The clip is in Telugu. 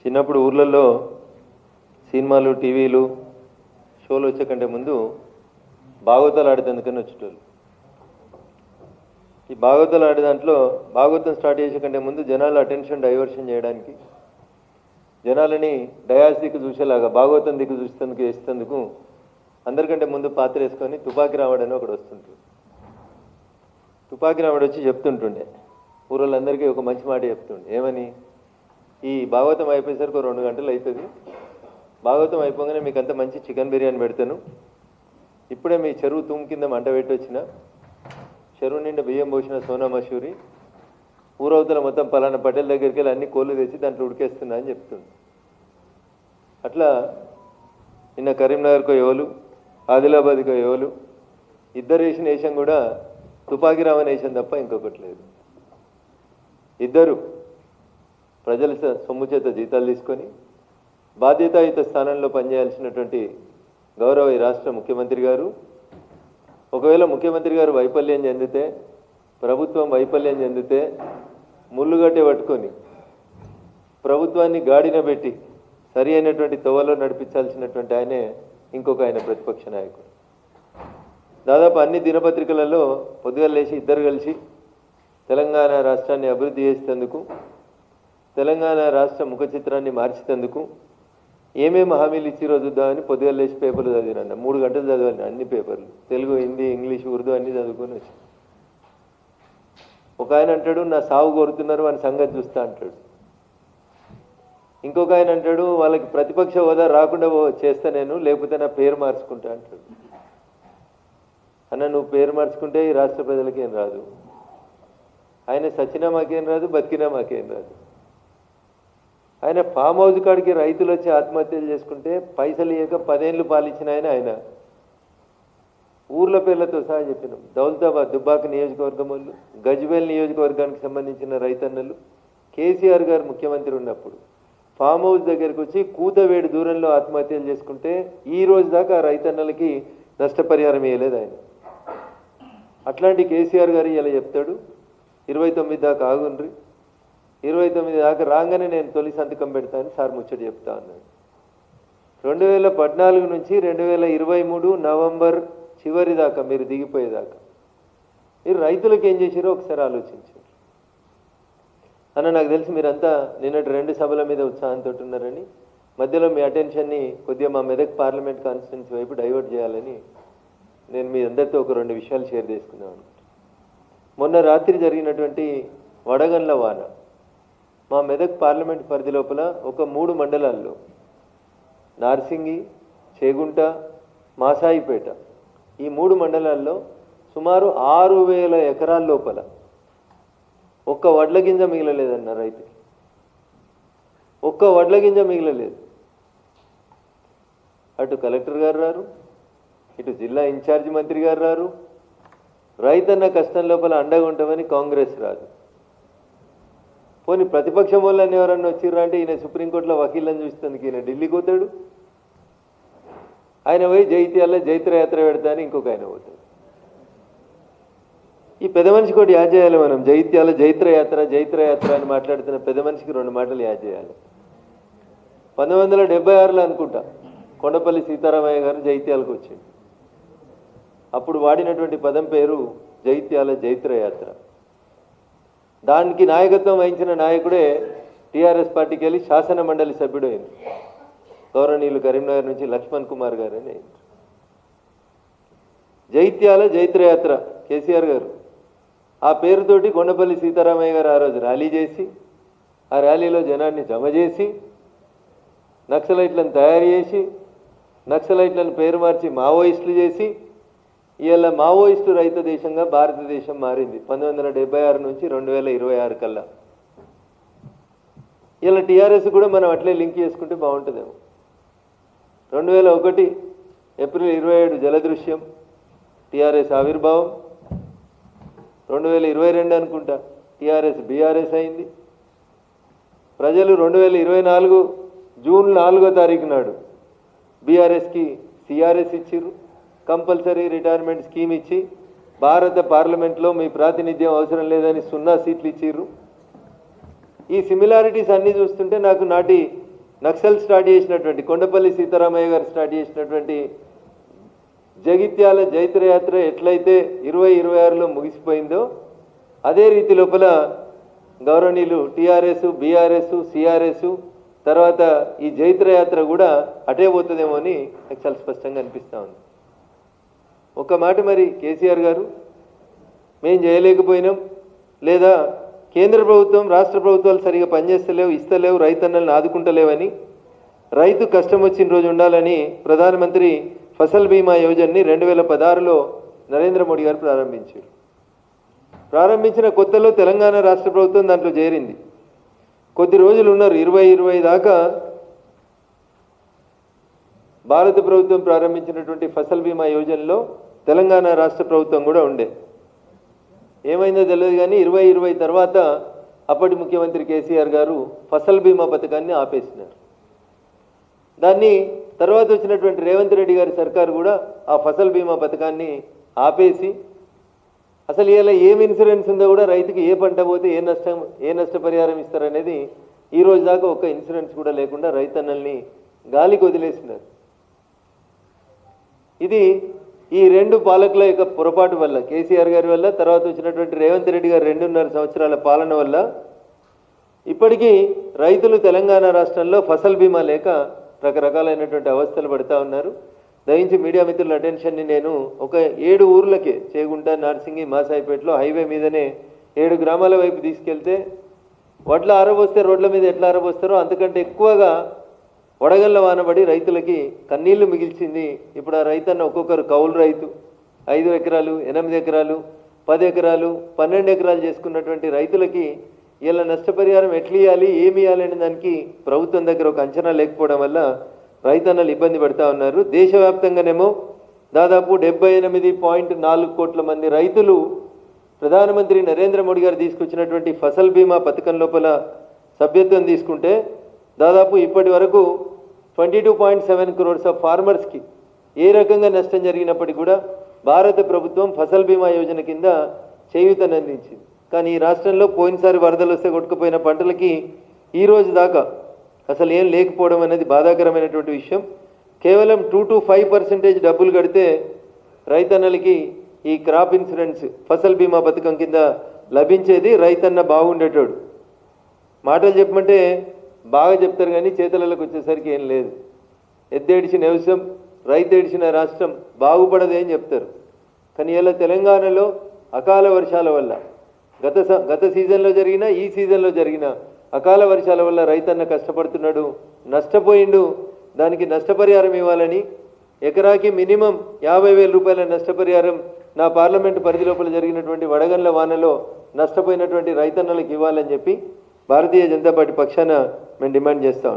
చిన్నప్పుడు ఊర్లలో సినిమాలు టీవీలు షోలు వచ్చే కంటే ముందు భాగవతాలు ఆడేందుకని వచ్చేటోళ్ళు. ఈ భాగవతాలు ఆడే దాంట్లో భాగవతం స్టార్ట్ చేసే కంటే ముందు జనాల అటెన్షన్ డైవర్షన్ చేయడానికి, జనాలని డయాస్ దిక్కు చూసేలాగా భాగవతం దిక్కు చూసేందుకు వేసేందుకు అందరికంటే ముందు పాత్ర వేసుకొని తుపాకి రాముడు అని ఒకడు వస్తుంటాడు. తుపాకి రాముడు వచ్చి చెప్తుంటుండే, ఊరోళ్ళందరికీ ఒక మంచి మాట చెప్తుండే. ఏమని? ఈ భాగవతం అయిపోయేసరికి 2 గంటలు అవుతుంది. భాగవతం అయిపోగానే మీకు అంత మంచి చికెన్ బిర్యానీ పెడతాను. ఇప్పుడే మీ చెరువు తుమ్ము కింద మంట పెట్టి వచ్చిన, చెరువు నిండా బియ్యం పోసిన సోనా మసూరి, ఊరవతల మొత్తం పలానా పటేల్ దగ్గరికి వెళ్ళి అన్ని కోళ్ళు తెచ్చి దాంట్లో ఉడికేస్తున్నా అని చెప్తుంది. అట్లా నిన్న కరీంనగర్కో ఎవరు, ఆదిలాబాద్కో ఎవరు, ఇద్దరు వేసిన వేషం కూడా తుపాకి రామని వేషం తప్ప ఇంకొకటి లేదు. ఇద్దరు ప్రజల సొమ్ము చేత జీతాలు తీసుకొని బాధ్యతాయుత స్థానంలో పనిచేయాల్సినటువంటి గౌరవ ఈ రాష్ట్ర ముఖ్యమంత్రి గారు, ఒకవేళ ముఖ్యమంత్రి గారు వైఫల్యం చెందితే, ప్రభుత్వం వైఫల్యం చెందితే ముళ్ళుగట్టే పట్టుకొని ప్రభుత్వాన్ని గాడిన పెట్టి సరి అయినటువంటి తోవలో నడిపించాల్సినటువంటి ఆయనే ఇంకొక ఆయన ప్రతిపక్ష నాయకుడు. దాదాపు అన్ని దినపత్రికలలో పొద్దుగాల లేచి ఇద్దరు కలిసి తెలంగాణ రాష్ట్రాన్ని అభివృద్ధి చేసేందుకు, తెలంగాణ రాష్ట్ర ముఖ చిత్రాన్ని మార్చేందుకు ఏమేమి హామీలు ఇచ్చిరో చూద్దామని పొద్దుగా లేచి పేపర్లు చదివినండి. 3 గంటలు చదివాను అన్ని పేపర్లు, తెలుగు, హిందీ, ఇంగ్లీష్, ఉర్దూ అన్నీ చదువుకొని వచ్చి. ఒక ఆయన అంటాడు, నా సాగు కోరుతున్నారు అని సంగతి చూస్తా అంటాడు. ఇంకొక ఆయన అంటాడు, వాళ్ళకి ప్రతిపక్ష హోదా రాకుండా చేస్తా నేను, లేకపోతే నా పేరు మార్చుకుంటా అంటాడు. అన్న, నువ్వు పేరు మార్చుకుంటే ఈ రాష్ట్ర ప్రజలకి ఏం రాదు. ఆయన సచ్చినా మాకేం రాదు, బతికినా మాకేం రాదు. ఆయన ఫామ్ హౌస్ కాడికి రైతులు వచ్చి ఆత్మహత్యలు చేసుకుంటే పైసలు ఇవ్వక 10 ఏళ్ళు పాలించిన ఆయన ఊర్ల పేర్లతో సహా చెప్పినాం. దౌలతాబాద్, దుబ్బాక నియోజకవర్గం వాళ్ళు, గజ్వేల్ నియోజకవర్గానికి సంబంధించిన రైతన్నలు కేసీఆర్ గారు ముఖ్యమంత్రి ఉన్నప్పుడు ఫామ్ హౌస్ దగ్గరికి వచ్చి కూతవేడి దూరంలో ఆత్మహత్యలు చేసుకుంటే ఈ రోజు దాకా ఆ రైతన్నలకి నష్టపరిహారం ఇవ్వలేదు ఆయన. అట్లాంటి కేసీఆర్ గారు ఇలా చెప్తాడు, 29 దాకా ఆగుండ్రి, 29 దాకా రాగానే నేను తొలి సంతకం పెడతాను సార్ ముచ్చట చెప్తా అన్నాడు. 2014 నుంచి 2023 నవంబర్ చివరి దాకా మీరు దిగిపోయేదాకా మీరు రైతులకు ఏం చేశారో ఒకసారి ఆలోచించారు. అన్న, నాకు తెలిసి మీరంతా నిన్నటి 2 సభల మీద ఉత్సాహంతో ఉన్నారని, మధ్యలో మీ అటెన్షన్ని కొద్దిగా మా మెదక్ పార్లమెంట్ కాన్స్టిట్యున్సీ వైపు డైవర్ట్ చేయాలని నేను మీ అందరితో ఒక 2 విషయాలు షేర్ చేసుకుందాం అనుకుంటున్నాను. మొన్న రాత్రి జరిగినటువంటి వడగండ్ల వాన మా మెదక్ పార్లమెంట్ పరిధి లోపల ఒక 3 మండలాల్లో, నార్సింగి, చేగుంట, మాసాయిపేట, ఈ 3 మండలాల్లో సుమారు 6000 ఎకరాల లోపల ఒక్క వడ్ల గింజ మిగలలేదన్న రైతుకి. ఒక్క వడ్ల గింజ మిగలలేదు. అటు కలెక్టర్ గారు రారు, ఇటు జిల్లా ఇన్ఛార్జి మంత్రి గారు రారు, రైతన్న కష్టం లోపల అండగా ఉంటామని కాంగ్రెస్ రాదు. పోనీ ప్రతిపక్షం వాళ్ళని ఎవరన్నా వచ్చిర్రా అంటే ఈయన సుప్రీంకోర్టులో వకీళ్ళని చూస్తుంది, ఈయన ఢిల్లీకి పోతాడు. ఆయన పోయి జైత్యాల జైత్రయాత్ర పెడతా అని ఇంకొక ఆయన పోతాడు. ఈ పెద్ద మనిషికి ఒకటి యాద్ చేయాలి మనం. జైత్యాల జైత్రయాత్ర అని మాట్లాడుతున్న పెద్ద మనిషికి 2 మాటలు యాద్ చేయాలి. 1976లో అనుకుంటా కొండపల్లి సీతారామయ్య గారు జైత్యాలకు వచ్చింది. అప్పుడు వాడినటువంటి పదం పేరు జైత్యాల జైత్రయాత్ర. దానికి నాయకత్వం వహించిన నాయకుడే టీఆర్ఎస్ పార్టీకి వెళ్ళి శాసన మండలి సభ్యుడు అయింది. గౌరవనీయులు కరీంనగర్ నుంచి లక్ష్మణ్ కుమార్ గారు అని అయింది. జైత్యాల జైత్రయాత్ర కేసీఆర్ గారు ఆ పేరుతోటి కొండపల్లి సీతారామయ్య గారు ఆ రోజు ర్యాలీ చేసి, ఆ ర్యాలీలో జనాన్ని జమ చేసి, నక్సలైట్లను తయారు చేసి, నక్సలైట్లను పేరు మార్చి మావోయిస్టులు చేసి, ఇవాళ మావోయిస్టు రహిత దేశంగా భారతదేశం మారింది 1976 నుంచి 2026 కల్లా. ఇలా టీఆర్ఎస్ కూడా మనం అట్లే లింక్ చేసుకుంటే బాగుంటుందేమో. 2001 ఏప్రిల్ 27 జలదృశ్యం టీఆర్ఎస్ ఆవిర్భావం. 2022 అనుకుంటా టీఆర్ఎస్ బీఆర్ఎస్ అయింది. ప్రజలు 2024 జూన్ 4వ తారీఖు నాడు బీఆర్ఎస్కి సిఆర్ఎస్ ఇచ్చిర్రు, కంపల్సరీ రిటైర్మెంట్ స్కీమ్ ఇచ్చి భారత పార్లమెంట్లో మీ ప్రాతినిధ్యం అవసరం లేదని 0 సీట్లు ఇచ్చిర్రు. ఈ సిమిలారిటీస్ అన్నీ చూస్తుంటే నాకు నాటి నక్సల్ స్టార్ట్ చేసినటువంటి కొండపల్లి సీతారామయ్య గారు స్టార్ట్ చేసినటువంటి జగిత్యాల జైత్రయాత్ర ఎట్లయితే 2026లో ముగిసిపోయిందో అదే రీతి లోపల గౌరవనీయులు టీఆర్ఎస్, బీఆర్ఎస్, సిఆర్ఎస్ తర్వాత ఈ జైత్రయాత్ర కూడా అటే పోతుందేమో అని నాకు చాలా స్పష్టంగా అనిపిస్తూ ఉంది. ఒక మాట మరి కేసీఆర్ గారు మేం చేయలేకపోయినాం, లేదా కేంద్ర ప్రభుత్వం రాష్ట్ర ప్రభుత్వాలు సరిగా పనిచేస్తలేవు, ఇస్తలేవు, రైతన్నలను ఆదుకుంటలేవని, రైతు కష్టం వచ్చిన రోజు ఉండాలని ప్రధానమంత్రి ఫసల్ బీమా యోజనని 2016లో నరేంద్ర మోడీ గారు ప్రారంభించారు. ప్రారంభించిన కొత్తలో తెలంగాణ రాష్ట్ర ప్రభుత్వం దాంట్లో చేరింది. కొద్ది రోజులు ఉన్నారు, 2020 దాకా భారత ప్రభుత్వం ప్రారంభించినటువంటి ఫసల్ బీమా యోజనలో తెలంగాణ రాష్ట్ర ప్రభుత్వం కూడా ఉండే. ఏమైందో తెలియదు కానీ 2020 తర్వాత అప్పటి ముఖ్యమంత్రి కేసీఆర్ గారు ఫసల్ బీమా పథకాన్ని ఆపేసినారు. దాన్ని తర్వాత వచ్చినటువంటి రేవంత్ రెడ్డి గారి సర్కారు కూడా ఆ ఫసల్ బీమా పథకాన్ని ఆపేసి అసలు ఇలా ఏం ఇన్సూరెన్స్ ఉందో కూడా రైతుకి ఏ పంట పోతే ఏ నష్టపరిహారం ఇస్తారనేది ఈ రోజు దాకా ఒక్క ఇన్సూరెన్స్ కూడా లేకుండా రైతన్నల్ని గాలికి వదిలేసినారు. ఇది ఈ రెండు పాలకుల యొక్క పొరపాటు వల్ల, కేసీఆర్ గారి వల్ల, తర్వాత వచ్చినటువంటి రేవంత్ రెడ్డి గారి 2.5 సంవత్సరాల పాలన వల్ల ఇప్పటికీ రైతులు తెలంగాణ రాష్ట్రంలో ఫసల్ బీమా లేక రకరకాలైనటువంటి అవస్థలు పడుతూ ఉన్నారు. దయించి మీడియా మిత్రుల అటెన్షన్ని నేను ఒక 7 ఊర్లకే, చేగుంట, నార్సింగి, మాసాయిపేటలో హైవే మీదనే 7 గ్రామాల వైపు తీసుకెళ్తే వడ్ల ఆరబోస్తే రోడ్ల మీద ఎట్లా ఆరబోస్తారో అంతకంటే ఎక్కువగా వడగళ్ళ వానబడి రైతులకి కన్నీళ్లు మిగిల్చింది. ఇప్పుడు ఆ రైతన్న ఒక్కొక్కరు కౌలు రైతు 5 ఎకరాలు, 8 ఎకరాలు, 10 ఎకరాలు, 12 ఎకరాలు చేసుకున్నటువంటి రైతులకి ఇలా నష్టపరిహారం ఎట్లా ఇవ్వాలి, ఏమి ఇవ్వాలి అనే దానికి ప్రభుత్వం దగ్గర ఒక అంచనా లేకపోవడం వల్ల రైతన్నలు ఇబ్బంది పడుతూ ఉన్నారు. దేశవ్యాప్తంగానేమో దాదాపు 78.4 కోట్ల మంది రైతులు ప్రధానమంత్రి నరేంద్ర మోడీ గారు తీసుకొచ్చినటువంటి ఫసల్ బీమా పథకం లోపల సభ్యత్వం తీసుకుంటే దాదాపు ఇప్పటి వరకు 22.7 crores ఆఫ్ ఫార్మర్స్కి ఏ రకంగా నష్టం జరిగినప్పటికీ కూడా భారత ప్రభుత్వం ఫసల్ బీమా యోజన కింద చేయూతను అందించింది. కానీ ఈ రాష్ట్రంలో పోయినసారి వరదలు వస్తే కొట్టుకుపోయిన పంటలకి ఈ రోజు దాకా అసలు ఏం లేకపోవడం అనేది బాధాకరమైనటువంటి విషయం. కేవలం 2 to 5% డబ్బులు కడితే రైతన్నలకి ఈ క్రాప్ ఇన్సూరెన్స్ ఫసల్ బీమా పథకం కింద లభించేది. రైతన్న బాగుండేటోడు. మాటలు చెప్పమంటే బాగా చెప్తారు కానీ చేతులకు వచ్చేసరికి ఏం లేదు. ఎద్దేడిచిన వ్యవసాయం, రైతు ఏడిచిన రాష్ట్రం బాగుపడదే అని చెప్తారు. కానీ ఇలా తెలంగాణలో అకాల వర్షాల వల్ల గత సీజన్లో జరిగిన, ఈ సీజన్లో జరిగిన అకాల వర్షాల వల్ల రైతన్న కష్టపడుతున్నాడు, నష్టపోయిండు. దానికి నష్టపరిహారం ఇవ్వాలని ఎకరాకి మినిమం 50,000 రూపాయల నష్టపరిహారం నా పార్లమెంటు పరిధి లోపల జరిగినటువంటి వడగండ్ల వానలో నష్టపోయినటువంటి రైతన్నలకు ఇవ్వాలని చెప్పి భారతీయ జనతా పార్టీ పక్షాన మేము డిమాండ్ చేస్తాం.